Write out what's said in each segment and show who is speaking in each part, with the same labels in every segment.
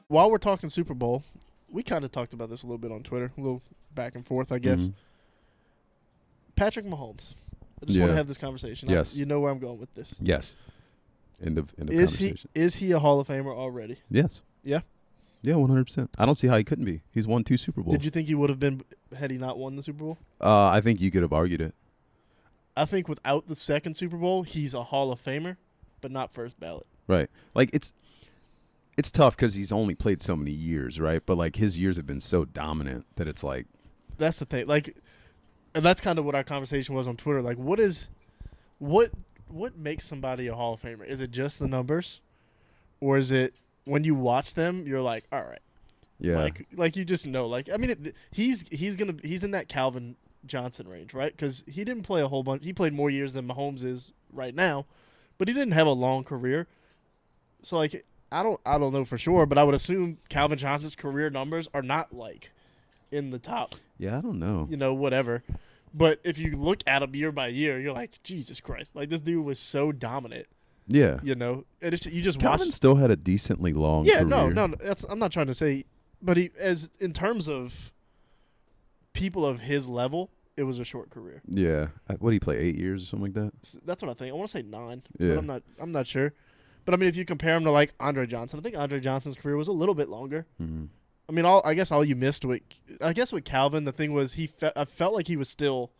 Speaker 1: while we're talking Super Bowl, we kind of talked about this a little bit on Twitter, a little back and forth, I guess.
Speaker 2: Mhm.
Speaker 1: Patrick Mahomes. I just want
Speaker 2: Yeah.
Speaker 1: to have this conversation.
Speaker 2: Yes.
Speaker 1: You know where I'm going with this.
Speaker 2: Yes. End of
Speaker 1: Is
Speaker 2: conversation.
Speaker 1: he a Hall of Famer already?
Speaker 2: Yes.
Speaker 1: Yeah?
Speaker 2: Yeah, 100%. I don't see how he couldn't be. He's won 2 Super Bowls.
Speaker 1: Did you think he would have been had he not won the Super Bowl?
Speaker 2: I think you could have argued it.
Speaker 1: I think without the second Super Bowl, he's a Hall of Famer, but not first ballot.
Speaker 2: Right. Like, it's tough because he's only played so many years, right? But, like, his years have been so dominant that it's like.
Speaker 1: That's the thing. Like, and that's kind of what our conversation was on Twitter. Like, what makes somebody a Hall of Famer? Is it just the numbers? Or is it when you watch them, you're like, all right.
Speaker 2: Yeah.
Speaker 1: Like you just know. Like, I mean, he's in that Calvin Johnson range, right? Because he didn't play a whole bunch. He played more years than Mahomes is right now, but he didn't have a long career. So, like, I don't know for sure, but I would assume Calvin Johnson's career numbers are not like in the top.
Speaker 2: Yeah, I don't know.
Speaker 1: Whatever. But if you look at him year by year, you're like, Jesus Christ! Like, this dude was so dominant.
Speaker 2: Yeah.
Speaker 1: And it's you just
Speaker 2: Calvin
Speaker 1: watch.
Speaker 2: still had a decently long career.
Speaker 1: No. I'm not trying to say, but in terms of people of his level, it was a short career.
Speaker 2: Yeah. What did he play, 8 years or something like that?
Speaker 1: That's what I think. I want to say 9.
Speaker 2: Yeah.
Speaker 1: But I'm not sure. But I mean, if you compare him to like Andre Johnson, I think Andre Johnson's career was a little bit longer.
Speaker 2: Mm-hmm.
Speaker 1: I mean, all you missed with Calvin, the thing was I felt like he was still.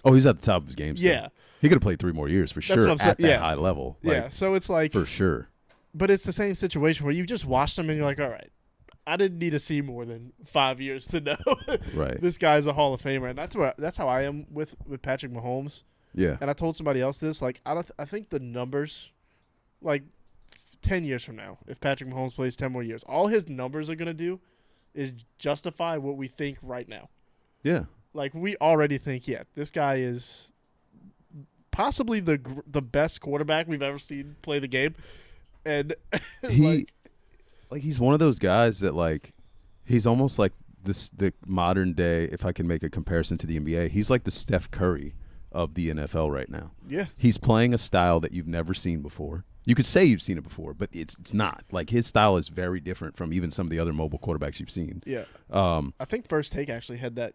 Speaker 2: Oh, he's at the top of his game still.
Speaker 1: Yeah.
Speaker 2: He could have played 3 more years for sure
Speaker 1: what I'm saying.
Speaker 2: at that
Speaker 1: Yeah.
Speaker 2: high level.
Speaker 1: Yeah. So it's like.
Speaker 2: For sure.
Speaker 1: But it's the same situation where you just watched him and you're like, all right, I didn't need to see more than 5 years to know
Speaker 2: Right.
Speaker 1: this guy's a Hall of Famer, and that's how I am with Patrick Mahomes.
Speaker 2: Yeah.
Speaker 1: And I told somebody else this, like I think the numbers, like 10 years from now, if Patrick Mahomes plays 10 more years, all his numbers are gonna do is justify what we think right now.
Speaker 2: Yeah.
Speaker 1: Like, we already think, yeah, this guy is possibly the best quarterback we've ever seen play the game. And
Speaker 2: he's one of those guys that, like, he's almost like the modern day, if I can make a comparison to the NBA, he's like the Steph Curry of the NFL right now.
Speaker 1: Yeah.
Speaker 2: He's playing a style that you've never seen before. You could say you've seen it before, but it's not. Like, his style is very different from even some of the other mobile quarterbacks you've seen.
Speaker 1: Yeah. I think First Take actually had that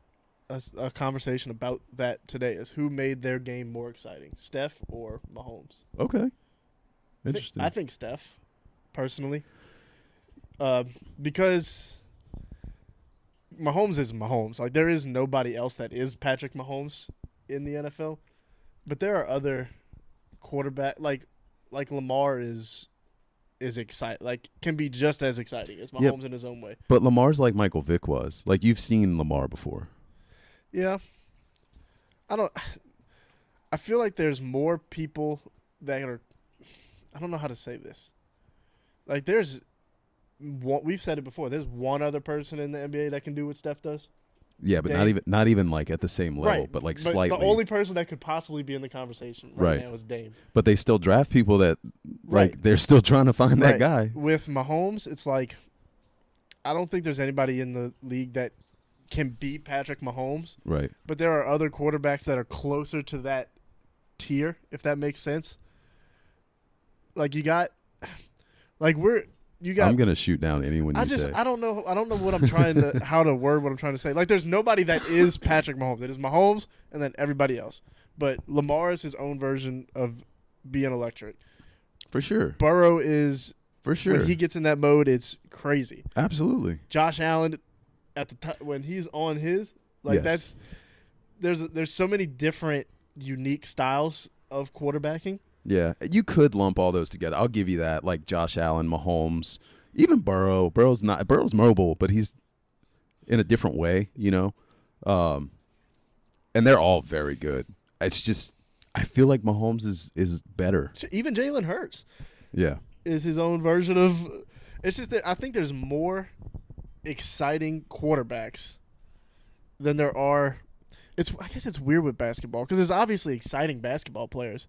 Speaker 1: a conversation about that today, is who made their game more exciting, Steph or Mahomes.
Speaker 2: Okay. Interesting.
Speaker 1: I think Steph, personally, because Mahomes is Mahomes. Like, there is nobody else that is Patrick Mahomes in the NFL, but there are other quarterback like Lamar is exciting. Like, can be just as exciting as Mahomes in his own way.
Speaker 2: But Lamar's like Michael Vick was. Like, you've seen Lamar before.
Speaker 1: Yeah. I feel like there's more people that are. I don't know how to say this. Like, we've said it before. There's one other person in the NBA that can do what Steph does.
Speaker 2: Yeah, but not even like at the same level, but like slightly.
Speaker 1: The only person that could possibly be in the conversation right now is Dame.
Speaker 2: But they still draft people that, like, they're still trying to find that guy.
Speaker 1: With Mahomes, it's like, I don't think there's anybody in the league that can beat Patrick Mahomes.
Speaker 2: Right.
Speaker 1: But there are other quarterbacks that are closer to that tier, if that makes sense. Like, I'm
Speaker 2: gonna shoot down anyone you say.
Speaker 1: I don't know what I'm trying to how to word what I'm trying to say. Like, there's nobody that is Patrick Mahomes. It is Mahomes and then everybody else. But Lamar is his own version of being electric.
Speaker 2: For sure.
Speaker 1: Burrow is,
Speaker 2: for sure,
Speaker 1: when he gets in that mode, it's crazy.
Speaker 2: Absolutely.
Speaker 1: Josh Allen at the when he's on his, like,
Speaker 2: yes.
Speaker 1: there's so many different unique styles of quarterbacking.
Speaker 2: Yeah, you could lump all those together. I'll give you that. Like Josh Allen, Mahomes, even Burrow. Burrow's mobile, but he's in a different way, and they're all very good. It's just, I feel like Mahomes is better.
Speaker 1: Even Jalen Hurts,
Speaker 2: is
Speaker 1: his own version of. It's just that I think there's more exciting quarterbacks than there are. I guess it's weird with basketball because there's obviously exciting basketball players.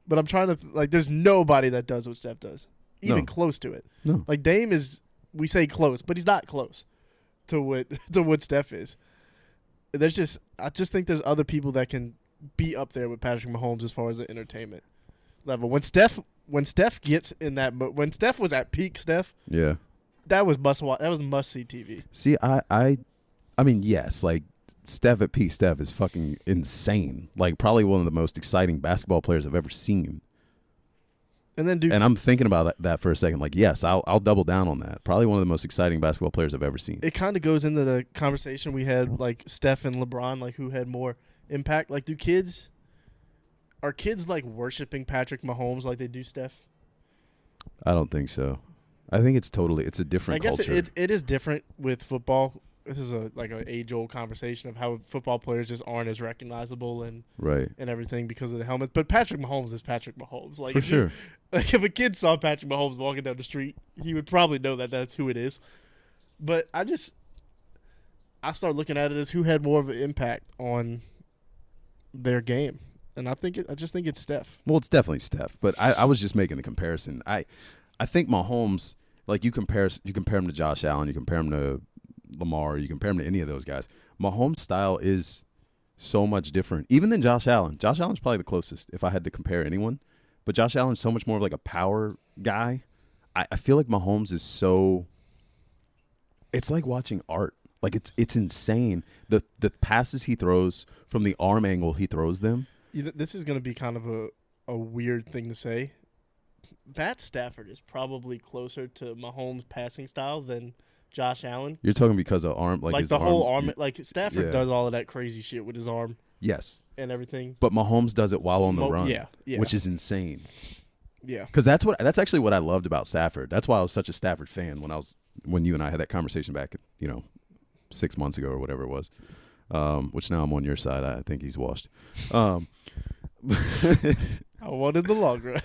Speaker 1: But I'm trying to, there's nobody that does what Steph does, even close to it.
Speaker 2: No.
Speaker 1: Like, Dame is, we say close, but he's not close to what Steph is. I just think there's other people that can be up there with Patrick Mahomes as far as the entertainment level. When Steph gets in that, when Steph was at peak Steph, that was must watch. That was must see TV.
Speaker 2: See, I mean, yes, like Steph at peak Steph is fucking insane. Like probably one of the most exciting basketball players I've ever seen.
Speaker 1: And then, dude,
Speaker 2: And I'm thinking about that for a second. Like, yes, I'll double down on that. Probably one of the most exciting basketball players I've ever seen.
Speaker 1: it kind of goes into the conversation we had, like Steph and LeBron, like who had more impact. Like, are kids like worshiping Patrick Mahomes like they do Steph?
Speaker 2: I don't think so. I think it's a different
Speaker 1: I guess
Speaker 2: culture.
Speaker 1: it is different with football. This is an age old conversation of how football players just aren't as recognizable and
Speaker 2: Right.
Speaker 1: everything because of the helmets. But Patrick Mahomes is Patrick Mahomes. Like,
Speaker 2: For sure.
Speaker 1: If a kid saw Patrick Mahomes walking down the street, he would probably know that that's who it is. But I start looking at it as who had more of an impact on their game, and I just think it's Steph.
Speaker 2: Well, it's definitely Steph, but I was just making the comparison. I think Mahomes, like you compare him to Josh Allen, you compare him to Lamar, you compare him to any of those guys. Mahomes' style is so much different, even than Josh Allen. Josh Allen's probably the closest if I had to compare anyone, but Josh Allen's so much more of like a power guy. I feel like Mahomes is so. It's like watching art. Like it's insane. The passes he throws from the arm angle he throws them.
Speaker 1: This is going to be kind of a weird thing to say. Matt Stafford is probably closer to Mahomes' passing style than Josh Allen.
Speaker 2: You're talking because of arm, like his
Speaker 1: the whole
Speaker 2: arm.
Speaker 1: arm, like Stafford
Speaker 2: Yeah.
Speaker 1: does all of that crazy shit with his arm
Speaker 2: Yes,
Speaker 1: and everything.
Speaker 2: but Mahomes does it while on the run.
Speaker 1: Yeah.
Speaker 2: Which is insane.
Speaker 1: Yeah.
Speaker 2: Because that's actually what I loved about Stafford. That's why I was such a Stafford fan when you and I had that conversation back, 6 months ago or whatever it was. Which now I'm on your side. I think he's washed.
Speaker 1: I wanted the long run.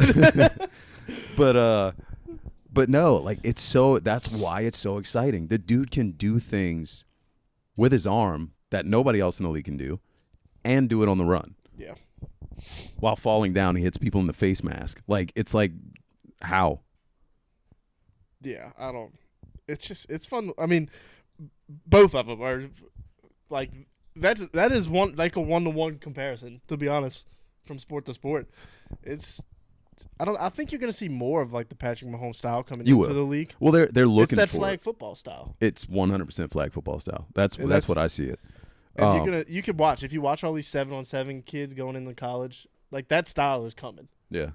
Speaker 2: But no, like that's why it's so exciting. The dude can do things with his arm that nobody else in the league can do, and do it on the run.
Speaker 1: Yeah.
Speaker 2: While falling down, he hits people in the face mask. Like it's like how?
Speaker 1: Yeah, I don't. It's fun. I mean, both of them are like that is one like a 1-to-1 comparison. To be honest, from sport to sport, I think you're gonna see more of like the Patrick Mahomes style coming into the league.
Speaker 2: Well, they're looking.
Speaker 1: It's that
Speaker 2: for
Speaker 1: flag football style.
Speaker 2: It's 100% flag football style. That's what I see it.
Speaker 1: And you could watch if you watch all these 7-on-7 kids going into college, like that style is coming.
Speaker 2: Yeah.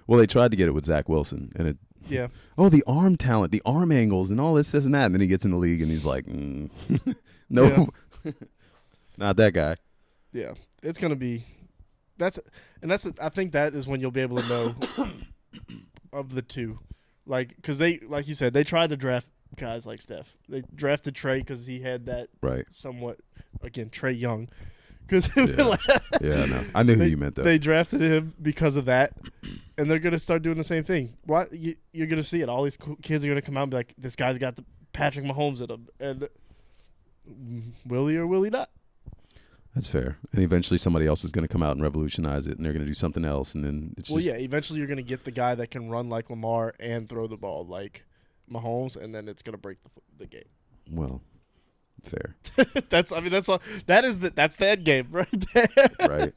Speaker 2: Well, they tried to get it with Zach Wilson, and it.
Speaker 1: Yeah.
Speaker 2: Oh, the arm talent, the arm angles, and all this and that, and then he gets in the league and he's like, no, not that guy.
Speaker 1: Yeah, it's gonna be. That's I think that is when you'll be able to know of the two, like because like you said, they tried to draft guys like Steph. They drafted Trey because he had that
Speaker 2: Right.
Speaker 1: somewhat again Trey Young. Because
Speaker 2: Yeah, no, I knew who you meant though.
Speaker 1: They drafted him because of that, and they're gonna start doing the same thing. You're gonna see it. All these kids are gonna come out and be like, "This guy's got the Patrick Mahomes in him," and will he or will he not?
Speaker 2: That's fair. And eventually somebody else is going to come out and revolutionize it, and they're going to do something else, and then it's just.
Speaker 1: Well, yeah. Eventually, you're gonna get the guy that can run like Lamar and throw the ball like Mahomes, and then it's gonna break the game.
Speaker 2: Well, fair.
Speaker 1: That's the end game right there.
Speaker 2: Right.